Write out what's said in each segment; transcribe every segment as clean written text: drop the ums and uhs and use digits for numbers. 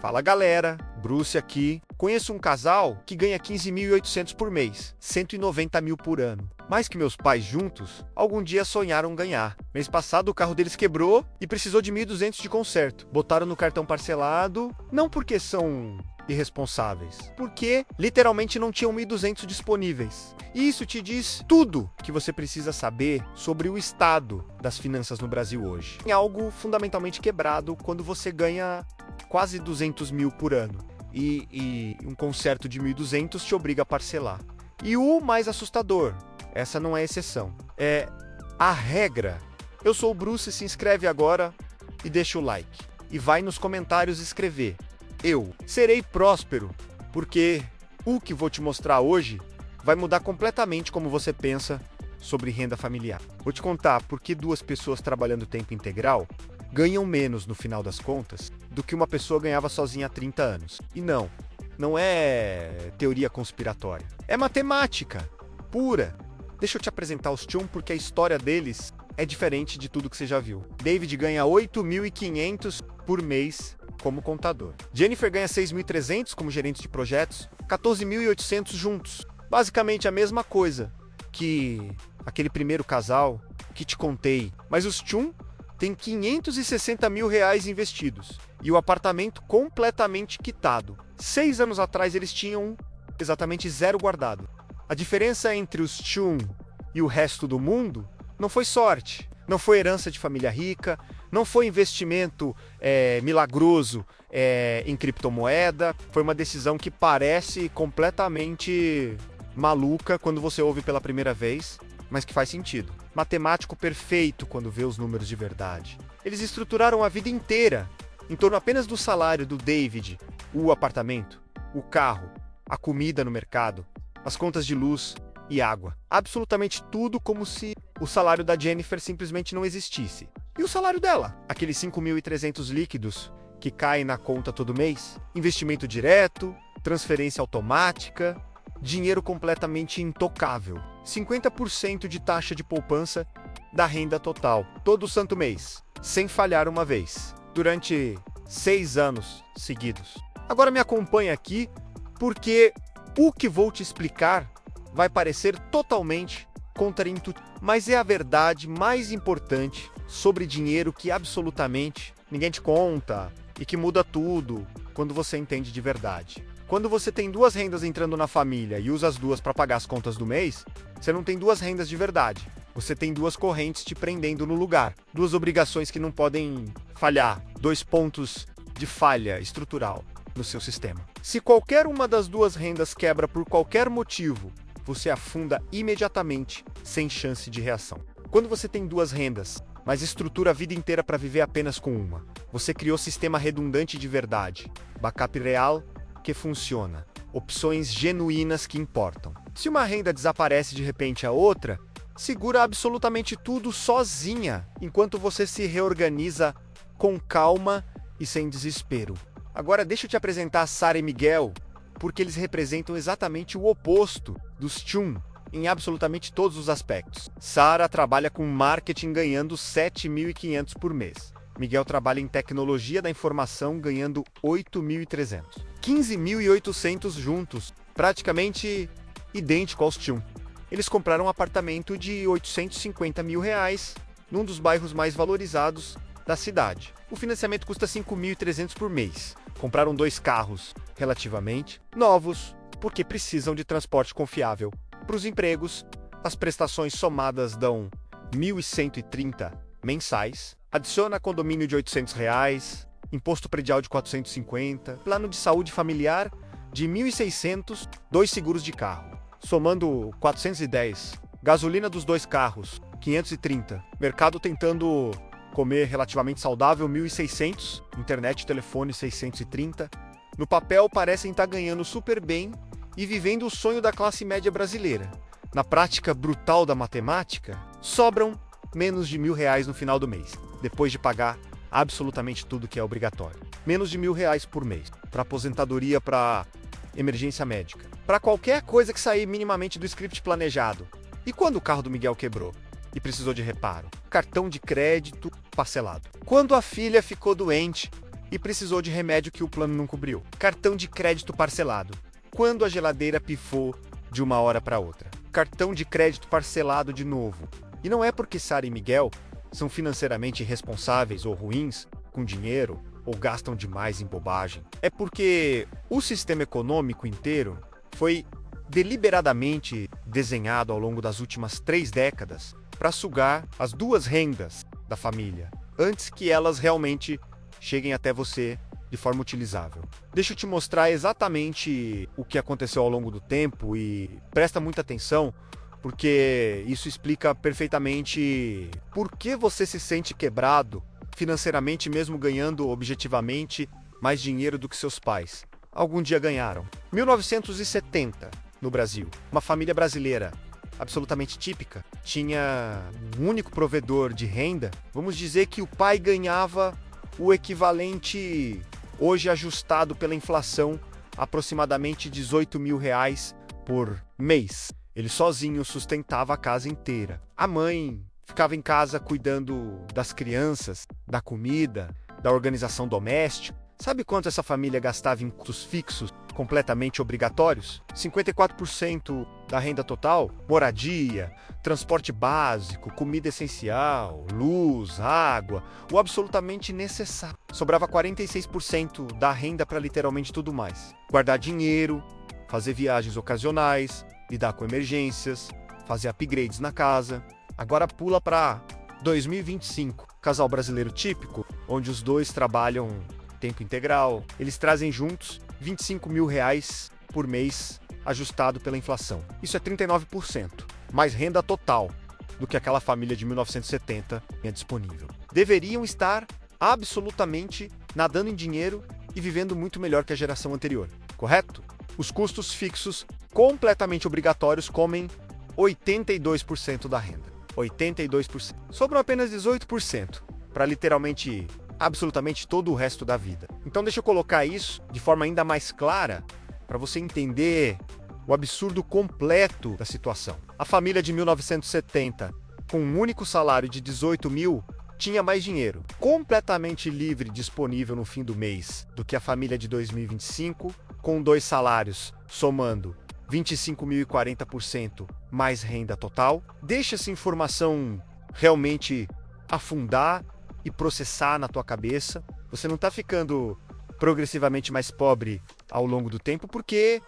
Fala galera, Bruce aqui. Conheço um casal que ganha 15.800 por mês, 190 mil por ano. Mais que meus pais juntos, algum dia sonharam ganhar. Mês passado o carro deles quebrou e precisou de 1.200 de conserto. Botaram no cartão parcelado, não porque são irresponsáveis, porque literalmente não tinham 1.200 disponíveis. E isso te diz tudo que você precisa saber sobre o estado das finanças no Brasil hoje. É algo fundamentalmente quebrado quando você ganha quase 200 mil por ano e um conserto de 1.200 te obriga a parcelar. E o mais assustador, essa não é exceção, é a regra. Eu sou o Bruce, se inscreve agora e deixa o like. E vai nos comentários escrever: eu serei próspero, porque o que vou te mostrar hoje vai mudar completamente como você pensa sobre renda familiar. Vou te contar por que duas pessoas trabalhando tempo integral ganham menos no final das contas do que uma pessoa ganhava sozinha há 30 anos. E não é teoria conspiratória. É matemática pura. Deixa eu te apresentar os Tchum porque a história deles é diferente de tudo que você já viu. David ganha 8.500 por mês como contador. Jennifer ganha 6.300 como gerente de projetos, 14.800 juntos. Basicamente a mesma coisa que aquele primeiro casal que te contei. Mas os Tchum têm 560 mil reais investidos e o apartamento completamente quitado. 6 anos atrás eles tinham exatamente 0 guardado. A diferença entre os Tchum e o resto do mundo não foi sorte, não foi herança de família rica, não foi investimento milagroso em criptomoeda. Foi uma decisão que parece completamente maluca quando você ouve pela primeira vez, mas que faz sentido. Matemático perfeito quando vê os números de verdade. Eles estruturaram a vida inteira em torno apenas do salário do David, o apartamento, o carro, a comida no mercado, as contas de luz e água. Absolutamente tudo como se o salário da Jennifer simplesmente não existisse. E o salário dela? Aqueles 5.300 líquidos que caem na conta todo mês? Investimento direto, transferência automática, dinheiro completamente intocável. 50% de taxa de poupança da renda total, todo santo mês, sem falhar uma vez, durante 6 anos seguidos. Agora me acompanha aqui, porque o que vou te explicar vai parecer totalmente contraintuitivo, mas é a verdade mais importante sobre dinheiro que absolutamente ninguém te conta e que muda tudo quando você entende de verdade. Quando você tem 2 rendas entrando na família e usa as 2 para pagar as contas do mês, você não tem 2 rendas de verdade. Você tem 2 correntes te prendendo no lugar. 2 obrigações que não podem falhar. 2 pontos de falha estrutural no seu sistema. Se qualquer uma das 2 rendas quebra por qualquer motivo, você afunda imediatamente, sem chance de reação. Quando você tem 2 rendas, mas estrutura a vida inteira para viver apenas com uma, você criou sistema redundante de verdade. Backup real que funciona. Opções genuínas que importam. Se uma renda desaparece de repente a outra, segura absolutamente tudo sozinha, enquanto você se reorganiza com calma e sem desespero. Agora deixa eu te apresentar Sara e Miguel, porque eles representam exatamente o oposto dos Tchum em absolutamente todos os aspectos. Sara trabalha com marketing ganhando 7.500 por mês. Miguel trabalha em tecnologia da informação ganhando 8.300. 15.800 juntos, praticamente idêntico aos Tchum. Eles compraram um apartamento de 850 mil reais num dos bairros mais valorizados da cidade. O financiamento custa 5.300 por mês. Compraram 2 carros relativamente novos, porque precisam de transporte confiável. Para os empregos, as prestações somadas dão 1.130 mensais. Adiciona condomínio de R$800, imposto predial de 450, plano de saúde familiar de 1.600, 2 seguros de carro, somando 410, gasolina dos 2 carros, 530, mercado tentando comer relativamente saudável, 1.600, internet e telefone 630. No papel parecem estar ganhando super bem e vivendo o sonho da classe média brasileira. Na prática brutal da matemática, sobram menos de R$1.000 no final do mês, depois de pagar absolutamente tudo que é obrigatório. Menos de R$1.000 por mês, para aposentadoria, para emergência médica, para qualquer coisa que sair minimamente do script planejado. E quando o carro do Miguel quebrou e precisou de reparo? Cartão de crédito parcelado. Quando a filha ficou doente e precisou de remédio que o plano não cobriu. Cartão de crédito parcelado. Quando a geladeira pifou de uma hora para outra. Cartão de crédito parcelado de novo. E não é porque Sara e Miguel são financeiramente irresponsáveis ou ruins com dinheiro ou gastam demais em bobagem. É porque o sistema econômico inteiro foi deliberadamente desenhado ao longo das últimas 3 décadas para sugar as 2 rendas da família, antes que elas realmente cheguem até você de forma utilizável. Deixa eu te mostrar exatamente o que aconteceu ao longo do tempo e presta muita atenção, porque isso explica perfeitamente por que você se sente quebrado financeiramente mesmo ganhando objetivamente mais dinheiro do que seus pais algum dia ganharam. 1970, no Brasil, uma família brasileira absolutamente típica, tinha um único provedor de renda. Vamos dizer que o pai ganhava o equivalente, hoje ajustado pela inflação, aproximadamente R$18.000 por mês. Ele sozinho sustentava a casa inteira. A mãe ficava em casa cuidando das crianças, da comida, da organização doméstica. Sabe quanto essa família gastava em custos fixos completamente obrigatórios? 54% da renda total? Moradia, transporte básico, comida essencial, luz, água, o absolutamente necessário. Sobrava 46% da renda para literalmente tudo mais. Guardar dinheiro, fazer viagens ocasionais, lidar com emergências, fazer upgrades na casa. Agora pula para 2025. Casal brasileiro típico, onde os dois trabalham tempo integral. Eles trazem juntos R$25.000 por mês, ajustado pela inflação. Isso é 39%, mais renda total do que aquela família de 1970 tinha disponível. Deveriam estar absolutamente nadando em dinheiro e vivendo muito melhor que a geração anterior, correto? Os custos fixos completamente obrigatórios comem 82% da renda. 82%. Sobram apenas 18% para literalmente absolutamente todo o resto da vida. Então deixa eu colocar isso de forma ainda mais clara para você entender o absurdo completo da situação. A família de 1970, com um único salário de 18 mil, tinha mais dinheiro, completamente livre disponível no fim do mês, do que a família de 2025, com 2 salários, somando 25 mil e 40% mais renda total. Deixa essa informação realmente afundar e processar na tua cabeça. Você não está ficando progressivamente mais pobre ao longo do tempo porque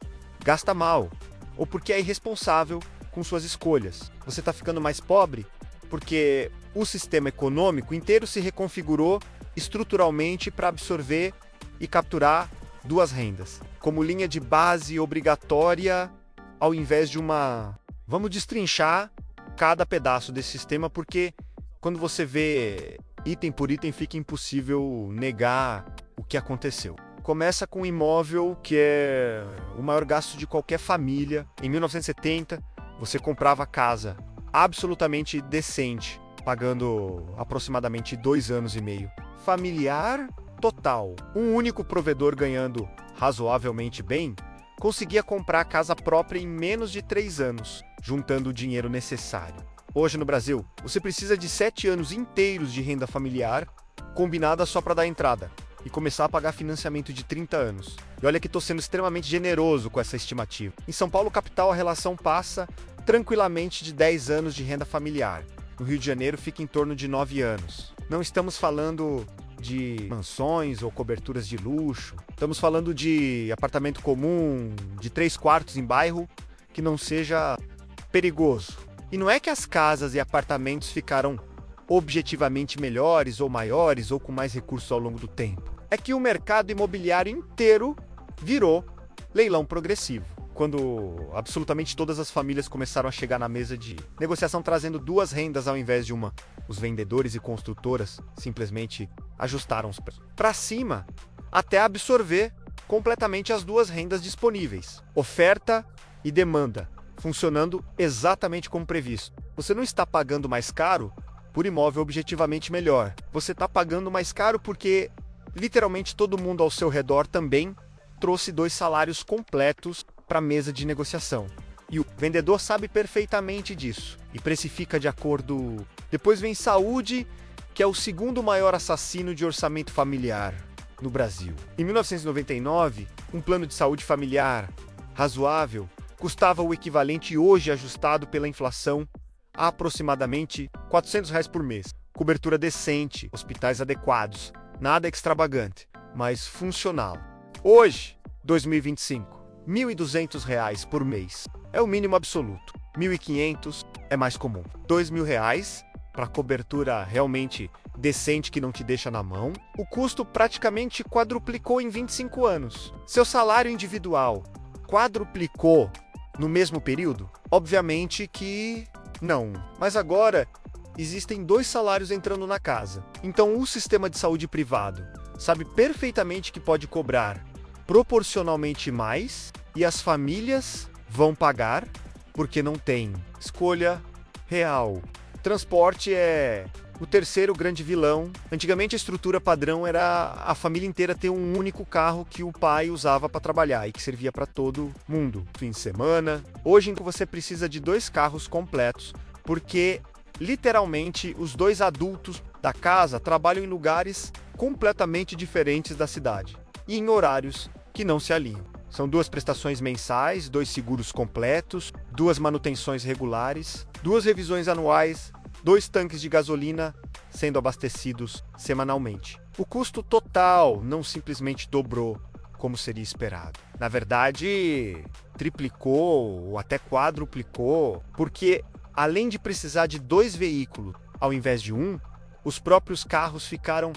gasta mal ou porque é irresponsável com suas escolhas. Você está ficando mais pobre porque o sistema econômico inteiro se reconfigurou estruturalmente para absorver e capturar 2 rendas, como linha de base obrigatória, ao invés de uma... Vamos destrinchar cada pedaço desse sistema, porque quando você vê item por item, fica impossível negar o que aconteceu. Começa com um imóvel que é o maior gasto de qualquer família. Em 1970, você comprava casa absolutamente decente, pagando aproximadamente 2 anos e meio. Familiar total. Um único provedor ganhando razoavelmente bem, conseguia comprar a casa própria em menos de 3 anos, juntando o dinheiro necessário. Hoje no Brasil, você precisa de 7 anos inteiros de renda familiar, combinada só para dar entrada, e começar a pagar financiamento de 30 anos. E olha que estou sendo extremamente generoso com essa estimativa. Em São Paulo, capital, a relação passa tranquilamente de 10 anos de renda familiar. No Rio de Janeiro, fica em torno de 9 anos. Não estamos falando de mansões ou coberturas de luxo. Estamos falando de apartamento comum, de 3 quartos em bairro, que não seja perigoso. E não é que as casas e apartamentos ficaram objetivamente melhores ou maiores ou com mais recursos ao longo do tempo. É que o mercado imobiliário inteiro virou leilão progressivo. Quando absolutamente todas as famílias começaram a chegar na mesa de negociação trazendo 2 rendas ao invés de uma, os vendedores e construtoras simplesmente ajustaram os preços para cima até absorver completamente as 2 rendas disponíveis. Oferta e demanda, funcionando exatamente como previsto. Você não está pagando mais caro por imóvel objetivamente melhor. Você está pagando mais caro porque literalmente todo mundo ao seu redor também trouxe 2 salários completos para a mesa de negociação. E o vendedor sabe perfeitamente disso e precifica de acordo. Depois vem saúde, que é o segundo maior assassino de orçamento familiar. no Brasil. Em 1999, um plano de saúde familiar razoável custava o equivalente hoje ajustado pela inflação a aproximadamente R$ 400 por mês. Cobertura decente, hospitais adequados, nada extravagante, mas funcional. Hoje, 2025, R$ 1.200 por mês é o mínimo absoluto. R$ 1.500 é mais comum. R$ 2.000 para cobertura realmente decente que não te deixa na mão. O custo praticamente quadruplicou em 25 anos. Seu salário individual quadruplicou no mesmo período? Obviamente que não. Mas agora existem 2 salários entrando na casa. Então o sistema de saúde privado sabe perfeitamente que pode cobrar proporcionalmente mais e as famílias vão pagar porque não tem escolha real. Transporte é o terceiro grande vilão. Antigamente a estrutura padrão era a família inteira ter um único carro que o pai usava para trabalhar e que servia para todo mundo, fim de semana. Hoje você precisa de 2 carros completos, porque literalmente os 2 adultos da casa trabalham em lugares completamente diferentes da cidade e em horários que não se alinham. São 2 prestações mensais, 2 seguros completos, 2 manutenções regulares, 2 revisões anuais, 2 tanques de gasolina sendo abastecidos semanalmente. O custo total não simplesmente dobrou, como seria esperado. Na verdade, triplicou ou até quadruplicou, porque além de precisar de 2 veículos ao invés de 1, os próprios carros ficaram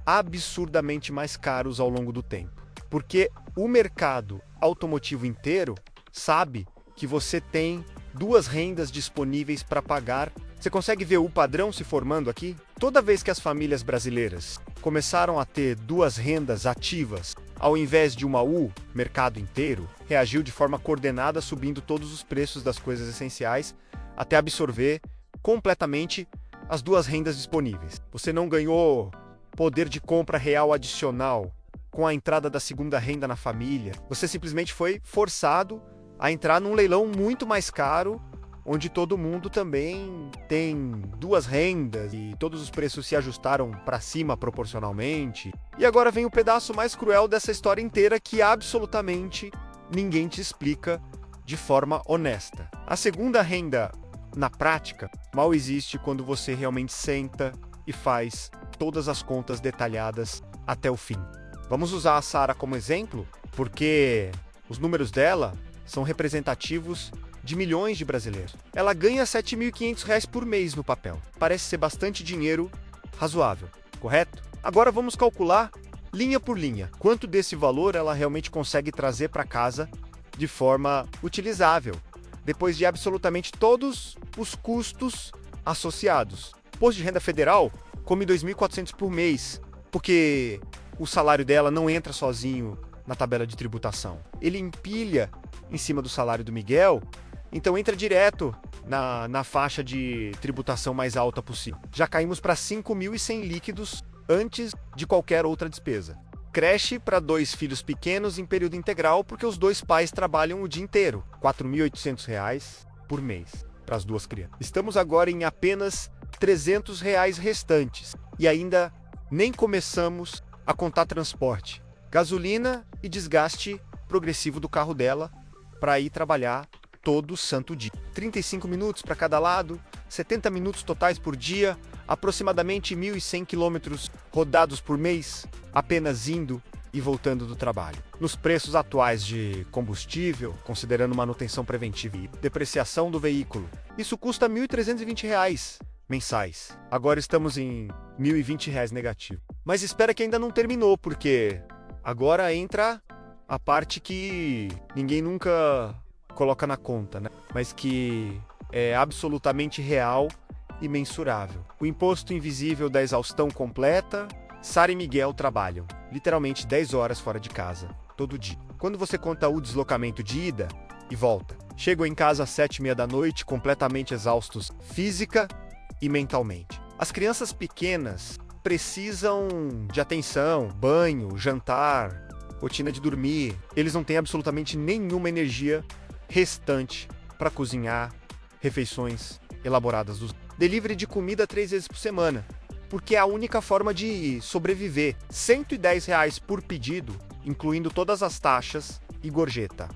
absurdamente mais caros ao longo do tempo. Porque o mercado automotivo inteiro sabe que você tem 2 rendas disponíveis para pagar. Você consegue ver o padrão se formando aqui? Toda vez que as famílias brasileiras começaram a ter 2 rendas ativas, ao invés de uma U, mercado inteiro reagiu de forma coordenada, subindo todos os preços das coisas essenciais, até absorver completamente as 2 rendas disponíveis. Você não ganhou poder de compra real adicional com a entrada da segunda renda na família. Você simplesmente foi forçado a entrar num leilão muito mais caro, onde todo mundo também tem 2 rendas e todos os preços se ajustaram para cima proporcionalmente. E agora vem o pedaço mais cruel dessa história inteira, que absolutamente ninguém te explica de forma honesta. A segunda renda, na prática, mal existe quando você realmente senta e faz todas as contas detalhadas até o fim. Vamos usar a Sara como exemplo, porque os números dela são representativos de milhões de brasileiros. Ela ganha R$ 7.500 por mês no papel. Parece ser bastante dinheiro razoável, correto? Agora vamos calcular, linha por linha, quanto desse valor ela realmente consegue trazer para casa de forma utilizável, depois de absolutamente todos os custos associados. Imposto de renda federal come R$ 2.400 por mês, porque o salário dela não entra sozinho na tabela de tributação. Ele empilha em cima do salário do Miguel, então entra direto na faixa de tributação mais alta possível. Já caímos para 5.100 líquidos antes de qualquer outra despesa. Creche para 2 filhos pequenos em período integral, porque os 2 pais trabalham o dia inteiro. R$ 4.800 por mês para as 2 crianças. Estamos agora em apenas R$ 300 restantes e ainda nem começamos a contar transporte, gasolina e desgaste progressivo do carro dela para ir trabalhar todo santo dia. 35 minutos para cada lado, 70 minutos totais por dia, aproximadamente 1.100 quilômetros rodados por mês, apenas indo e voltando do trabalho. Nos preços atuais de combustível, considerando manutenção preventiva e depreciação do veículo, isso custa R$ 1.320 mensais. Agora estamos em R$ 1.020 negativo. Mas espera que ainda não terminou, porque agora entra a parte que ninguém nunca coloca na conta, né? Mas que é absolutamente real e mensurável. O imposto invisível da exaustão completa. Sara e Miguel trabalham literalmente 10 horas fora de casa, todo dia. Quando você conta o deslocamento de ida e volta, chegam em casa às 7h30 da noite, completamente exaustos física e mentalmente. As crianças pequenas precisam de atenção, banho, jantar, rotina de dormir. Eles não têm absolutamente nenhuma energia restante para cozinhar refeições elaboradas. Delivery de comida 3 vezes por semana. porque é a única forma de sobreviver. R$ 110 por pedido, incluindo todas as taxas e gorjeta.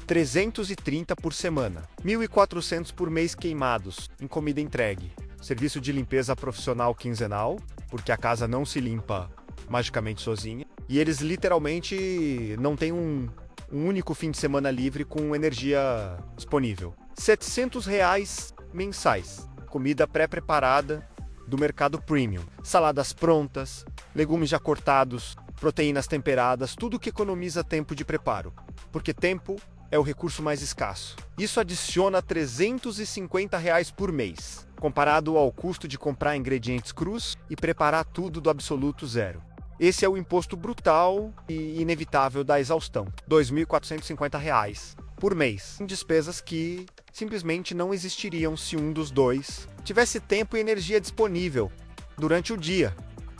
330 por semana. 1.400 por mês queimados em comida entregue. Serviço de limpeza profissional quinzenal, porque a casa não se limpa magicamente sozinha. E eles literalmente não têm um único fim de semana livre com energia disponível. R$ 700 mensais. Comida pré-preparada do mercado premium. Saladas prontas, legumes já cortados, proteínas temperadas, tudo que economiza tempo de preparo. Porque tempo é o recurso mais escasso. Isso adiciona R$ 350 por mês, comparado ao custo de comprar ingredientes crus e preparar tudo do absoluto zero. Esse é o imposto brutal e inevitável da exaustão. R$ 2.450 por mês, em despesas que simplesmente não existiriam se um dos dois tivesse tempo e energia disponível durante o dia.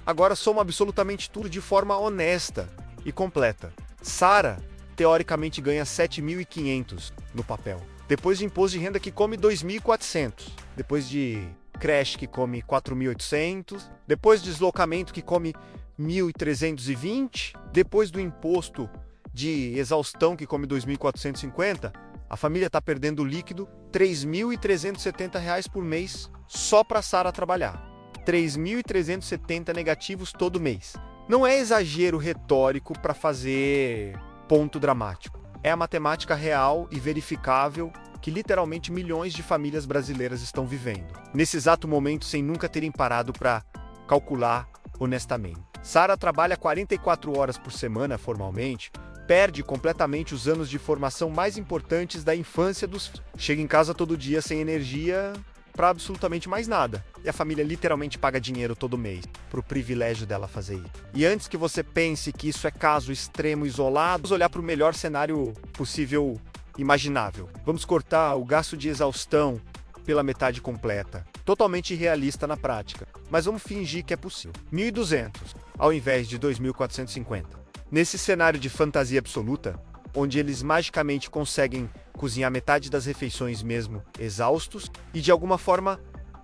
Agora soma absolutamente tudo de forma honesta e completa. Sara, teoricamente, ganha 7.500 no papel. Depois de imposto de renda que come 2.400. Depois de creche que come 4.800. Depois de deslocamento que come 1.320. Depois do imposto de exaustão que come 2.450. A família está perdendo líquido R$ 3.370 por mês só para Sara trabalhar. 3.370 negativos todo mês. Não é exagero retórico para fazer ponto dramático. É a matemática real e verificável que literalmente milhões de famílias brasileiras estão vivendo. Nesse exato momento, sem nunca terem parado para calcular honestamente. Sara trabalha 44 horas por semana formalmente, perde completamente os anos de formação mais importantes da infância dos filhos. Chega em casa todo dia sem energia para absolutamente mais nada. E a família literalmente paga dinheiro todo mês pro privilégio dela fazer isso. E antes que você pense que isso é caso extremo isolado, vamos olhar para o melhor cenário possível imaginável. Vamos cortar o gasto de exaustão pela metade completa. Totalmente irrealista na prática, mas vamos fingir que é possível. 1.200 ao invés de 2.450. Nesse cenário de fantasia absoluta, onde eles magicamente conseguem cozinhar metade das refeições mesmo exaustos e de alguma forma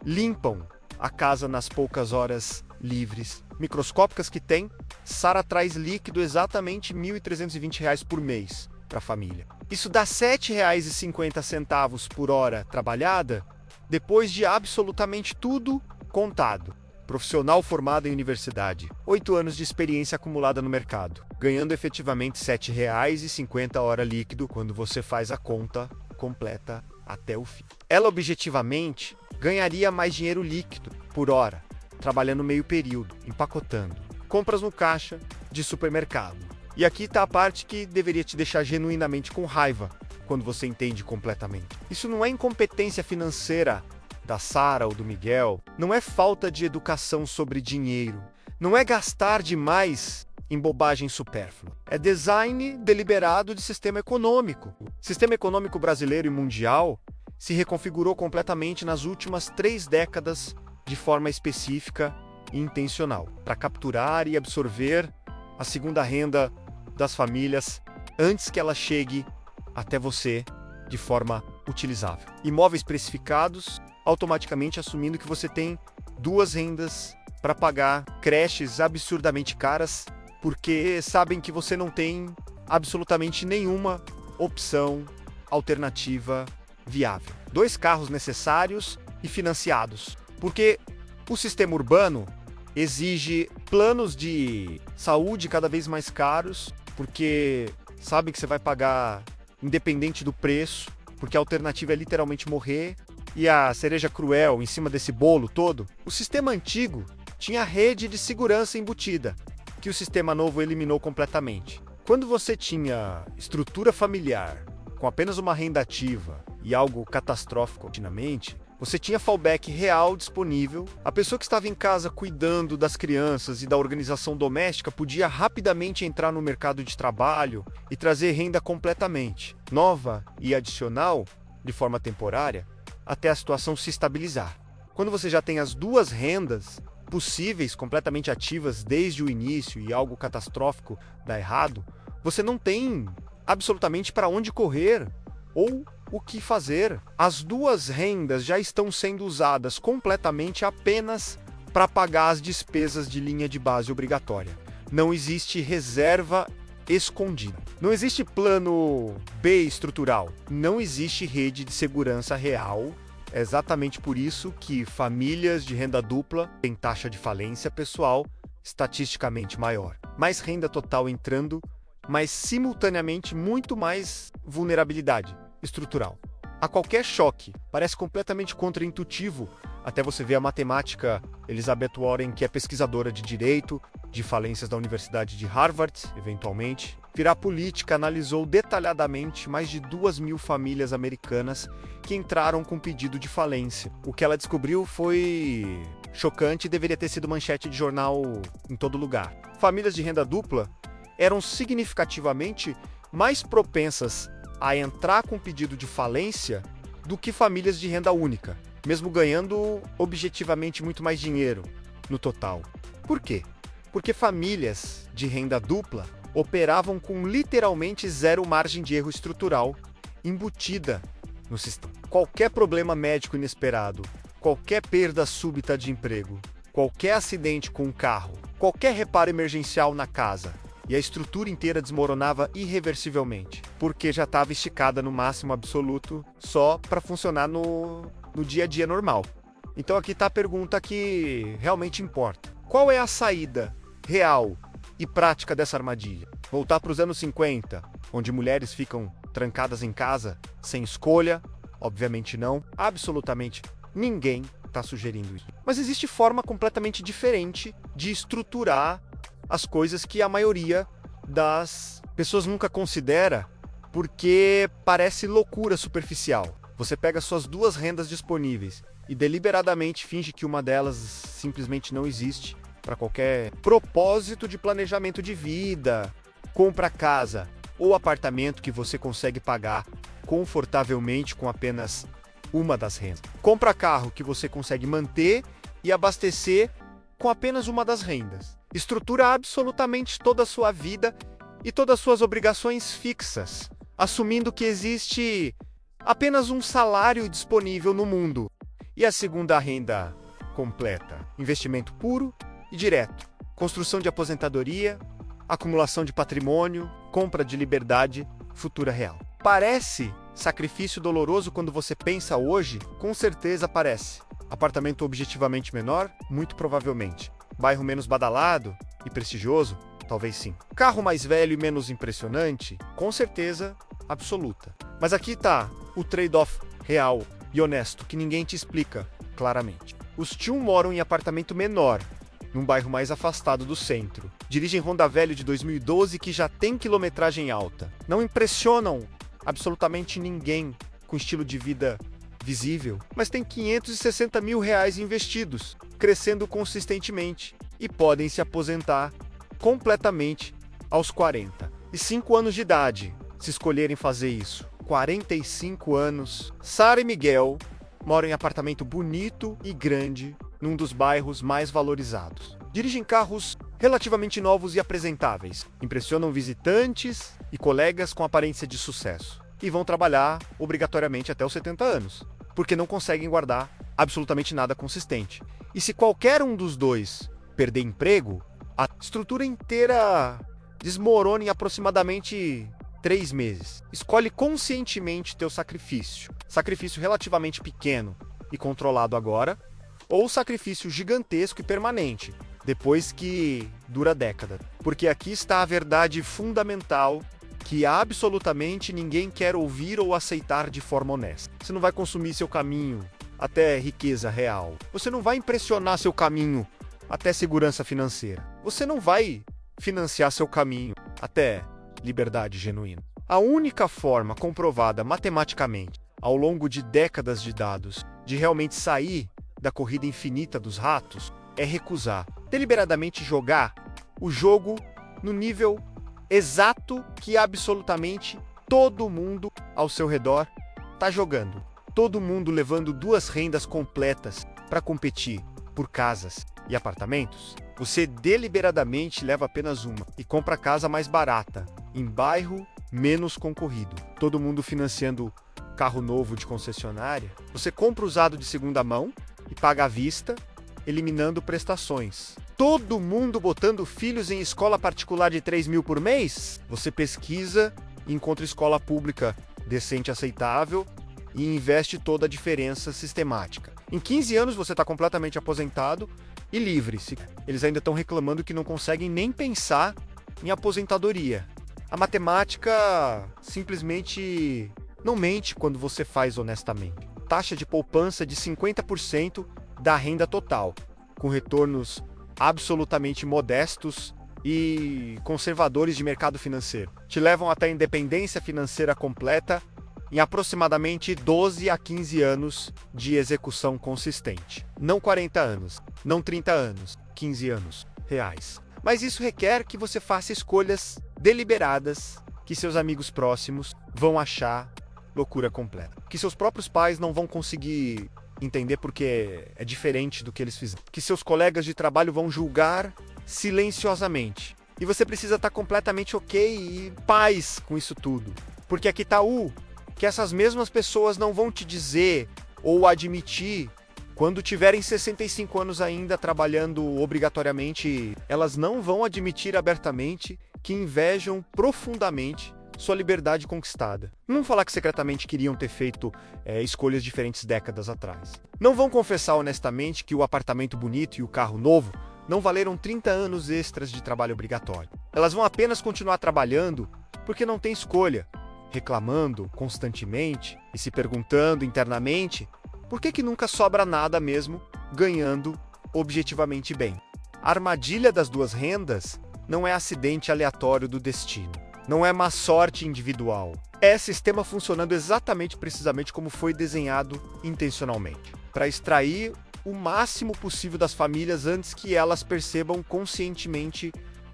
limpam a casa nas poucas horas livres microscópicas que tem, Sara traz líquido exatamente R$ 1.320 por mês para a família. Isso dá R$ 7,50 por hora trabalhada, depois de absolutamente tudo contado. Profissional formado em universidade, 8 anos de experiência acumulada no mercado, ganhando efetivamente R$ 7,50 a hora líquido quando você faz a conta completa até o fim. Ela objetivamente ganharia mais dinheiro líquido por hora, trabalhando meio período, empacotando. Compras no caixa de supermercado. E aqui está a parte que deveria te deixar genuinamente com raiva quando você entende completamente. Isso não é incompetência financeira da Sara ou do Miguel, não é falta de educação sobre dinheiro, não é gastar demais em bobagem supérflua. É design deliberado de sistema econômico. O sistema econômico brasileiro e mundial se reconfigurou completamente nas últimas 3 décadas de forma específica e intencional, para capturar e absorver a segunda renda das famílias antes que ela chegue até você de forma utilizável. Imóveis precificados, automaticamente assumindo que você tem 2 rendas para pagar creches absurdamente caras, porque sabem que você não tem absolutamente nenhuma opção alternativa viável. 2 carros necessários e financiados, porque o sistema urbano exige planos de saúde cada vez mais caros, porque sabem que você vai pagar independente do preço, porque a alternativa é literalmente morrer. E a cereja cruel em cima desse bolo todo, o sistema antigo tinha rede de segurança embutida, que o sistema novo eliminou completamente. Quando você tinha estrutura familiar com apenas uma renda ativa e algo catastrófico continuamente, você tinha fallback real disponível. A pessoa que estava em casa cuidando das crianças e da organização doméstica podia rapidamente entrar no mercado de trabalho e trazer renda completamente nova e adicional, de forma temporária, até a situação se estabilizar. Quando você já tem as 2 rendas possíveis completamente ativas desde o início e algo catastrófico dá errado, você não tem absolutamente para onde correr ou o que fazer. As 2 rendas já estão sendo usadas completamente apenas para pagar as despesas de linha de base obrigatória. Não existe reserva escondida. Não existe plano B estrutural. Não existe rede de segurança real. É exatamente por isso que famílias de renda dupla têm taxa de falência pessoal estatisticamente maior. Mais renda total entrando, mas simultaneamente muito mais vulnerabilidade estrutural. A qualquer choque, parece completamente contraintuitivo, até você ver a matemática Elizabeth Warren, que é pesquisadora de direito, de falências da Universidade de Harvard, eventualmente. Virar política analisou detalhadamente mais de 2.000 famílias americanas que entraram com pedido de falência. O que ela descobriu foi chocante e deveria ter sido manchete de jornal em todo lugar. Famílias de renda dupla eram significativamente mais propensas a entrar com pedido de falência do que famílias de renda única, mesmo ganhando objetivamente muito mais dinheiro no total. Por quê? Porque famílias de renda dupla operavam com literalmente zero margem de erro estrutural embutida no sistema. Qualquer problema médico inesperado, qualquer perda súbita de emprego, qualquer acidente com um carro, qualquer reparo emergencial na casa, e a estrutura inteira desmoronava irreversivelmente, porque já estava esticada no máximo absoluto só para funcionar no dia a dia normal. Então aqui está a pergunta que realmente importa. Qual é a saída real e prática dessa armadilha? Voltar para os anos 50, onde mulheres ficam trancadas em casa sem escolha? Obviamente não. Absolutamente ninguém está sugerindo isso. Mas existe forma completamente diferente de estruturar as coisas que a maioria das pessoas nunca considera, porque parece loucura superficial. Você pega suas duas rendas disponíveis e deliberadamente finge que uma delas simplesmente não existe para qualquer propósito de planejamento de vida, compra casa ou apartamento que você consegue pagar confortavelmente com apenas uma das rendas. Compra carro que você consegue manter e abastecer com apenas uma das rendas. Estrutura absolutamente toda a sua vida e todas as suas obrigações fixas, assumindo que existe apenas um salário disponível no mundo. E a segunda renda completa: investimento puro e direto, construção de aposentadoria, acumulação de patrimônio, compra de liberdade futura real. Parece sacrifício doloroso quando você pensa hoje? Com certeza parece. Apartamento objetivamente menor? Muito provavelmente. Bairro menos badalado e prestigioso? Talvez sim. Carro mais velho e menos impressionante? Com certeza absoluta. Mas aqui está o trade-off real e honesto que ninguém te explica claramente. Os Tchum moram em apartamento menor, num bairro mais afastado do centro. Dirigem Honda Velho de 2012 que já tem quilometragem alta. Não impressionam absolutamente ninguém com estilo de vida visível, mas tem 560 mil reais investidos, crescendo consistentemente, e podem se aposentar completamente aos 40. E 5 anos de idade, se escolherem fazer isso. 45 anos. Sara e Miguel moram em apartamento bonito e grande, num dos bairros mais valorizados. Dirigem carros relativamente novos e apresentáveis, impressionam visitantes e colegas com aparência de sucesso, e vão trabalhar obrigatoriamente até os 70 anos, porque não conseguem guardar absolutamente nada consistente. E se qualquer um dos dois perder emprego, a estrutura inteira desmorona em aproximadamente 3 meses. Escolhe conscientemente teu sacrifício. Sacrifício relativamente pequeno e controlado agora, ou sacrifício gigantesco e permanente, depois que dura década. Porque aqui está a verdade fundamental que absolutamente ninguém quer ouvir ou aceitar de forma honesta. Você não vai consumir seu caminho até riqueza real. Você não vai impressionar seu caminho até segurança financeira. Você não vai financiar seu caminho até liberdade genuína. A única forma comprovada matematicamente, ao longo de décadas de dados, de realmente sair da corrida infinita dos ratos, é recusar, deliberadamente jogar o jogo no nível exato que absolutamente todo mundo ao seu redor está jogando. Todo mundo levando 2 rendas completas para competir por casas e apartamentos. Você deliberadamente leva apenas uma e compra a casa mais barata, em bairro menos concorrido. Todo mundo financiando carro novo de concessionária. Você compra usado de segunda mão e paga à vista eliminando prestações. Todo mundo botando filhos em escola particular de 3 mil por mês? Você pesquisa e encontra escola pública decente e aceitável e investe toda a diferença sistemática. Em 15 anos você está completamente aposentado e livre. Eles ainda estão reclamando que não conseguem nem pensar em aposentadoria. A matemática simplesmente não mente quando você faz honestamente. Taxa de poupança de 50% da renda total, com retornos absolutamente modestos e conservadores de mercado financeiro. Te levam até a independência financeira completa em aproximadamente 12 a 15 anos de execução consistente. Não 40 anos, não 30 anos, 15 anos reais. Mas isso requer que você faça escolhas deliberadas que seus amigos próximos vão achar loucura completa. Que seus próprios pais não vão conseguir entender porque é diferente do que eles fizeram. Que seus colegas de trabalho vão julgar silenciosamente. E você precisa estar completamente ok e paz com isso tudo. Porque aqui está que essas mesmas pessoas não vão te dizer ou admitir quando tiverem 65 anos ainda trabalhando obrigatoriamente. Elas não vão admitir abertamente que invejam profundamente sua liberdade conquistada. Não vão falar que secretamente queriam ter feito escolhas diferentes décadas atrás. Não vão confessar honestamente que o apartamento bonito e o carro novo não valeram 30 anos extras de trabalho obrigatório. Elas vão apenas continuar trabalhando porque não tem escolha, reclamando constantemente e se perguntando internamente por que nunca sobra nada mesmo ganhando objetivamente bem. A armadilha das duas rendas não é acidente aleatório do destino. Não é má sorte individual. É sistema funcionando exatamente precisamente como foi desenhado intencionalmente, para extrair o máximo possível das famílias antes que elas percebam conscientemente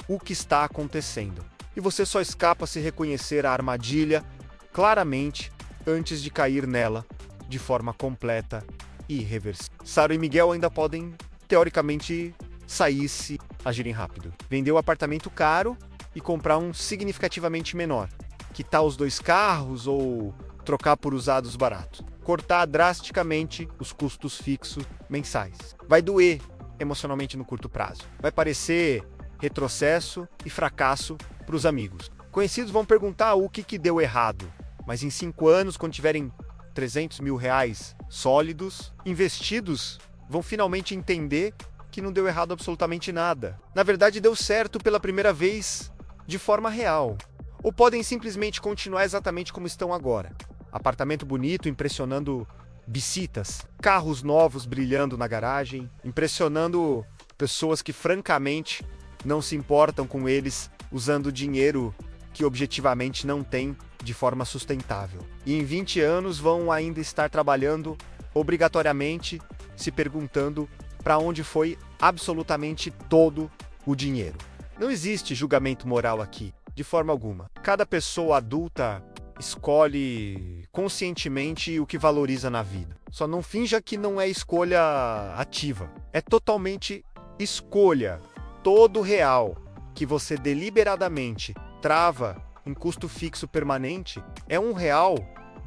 o que está acontecendo. E você só escapa se reconhecer a armadilha claramente antes de cair nela de forma completa e irreversível. Sara e Miguel ainda podem, teoricamente, sair se agirem rápido. Vender o apartamento caro e comprar um significativamente menor. Quitar os 2 carros ou trocar por usados baratos. Cortar drasticamente os custos fixos mensais. Vai doer emocionalmente no curto prazo. Vai parecer retrocesso e fracasso para os amigos. Conhecidos vão perguntar o que deu errado. Mas em 5 anos, quando tiverem 300 mil reais sólidos, investidos, vão finalmente entender que não deu errado absolutamente nada. Na verdade, deu certo pela primeira vez de forma real. Ou podem simplesmente continuar exatamente como estão agora. Apartamento bonito, impressionando visitas. Carros novos brilhando na garagem, impressionando pessoas que francamente não se importam com eles usando dinheiro que objetivamente não têm de forma sustentável. E em 20 anos vão ainda estar trabalhando obrigatoriamente, se perguntando para onde foi absolutamente todo o dinheiro. Não existe julgamento moral aqui, de forma alguma. Cada pessoa adulta escolhe conscientemente o que valoriza na vida. Só não finja que não é escolha ativa. É totalmente escolha, todo real, que você deliberadamente trava em custo fixo permanente, é um real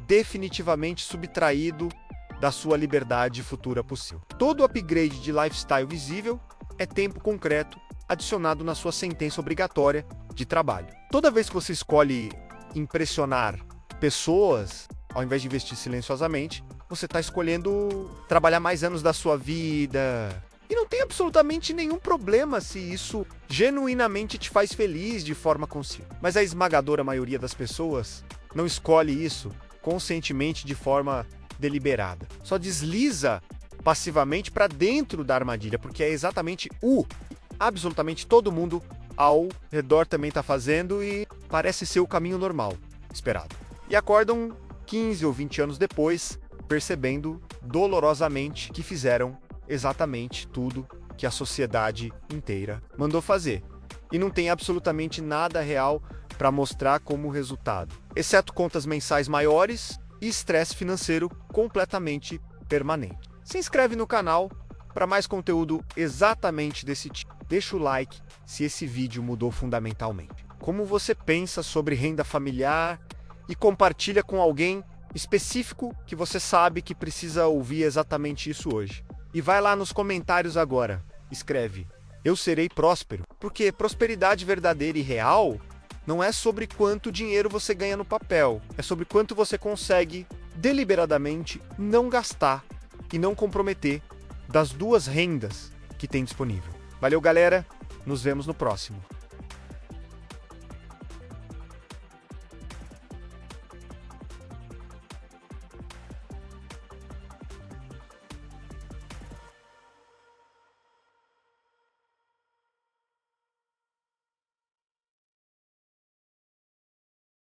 definitivamente subtraído da sua liberdade futura possível. Todo upgrade de lifestyle visível é tempo concreto adicionado na sua sentença obrigatória de trabalho. Toda vez que você escolhe impressionar pessoas, ao invés de investir silenciosamente, você está escolhendo trabalhar mais anos da sua vida. E não tem absolutamente nenhum problema se isso genuinamente te faz feliz de forma consciente. Mas a esmagadora maioria das pessoas não escolhe isso conscientemente de forma deliberada. Só desliza passivamente para dentro da armadilha, porque é exatamente absolutamente todo mundo ao redor também está fazendo e parece ser o caminho normal, esperado. E acordam 15 ou 20 anos depois, percebendo dolorosamente que fizeram exatamente tudo que a sociedade inteira mandou fazer. E não tem absolutamente nada real para mostrar como resultado, exceto contas mensais maiores e estresse financeiro completamente permanente. Se inscreve no canal para mais conteúdo exatamente desse tipo. Deixa o like se esse vídeo mudou fundamentalmente como você pensa sobre renda familiar e compartilha com alguém específico que você sabe que precisa ouvir exatamente isso hoje. E vai lá nos comentários agora. Escreve: eu serei próspero. Porque prosperidade verdadeira e real não é sobre quanto dinheiro você ganha no papel, é sobre quanto você consegue deliberadamente não gastar e não comprometer das duas rendas que tem disponível. Valeu, galera. Nos vemos no próximo.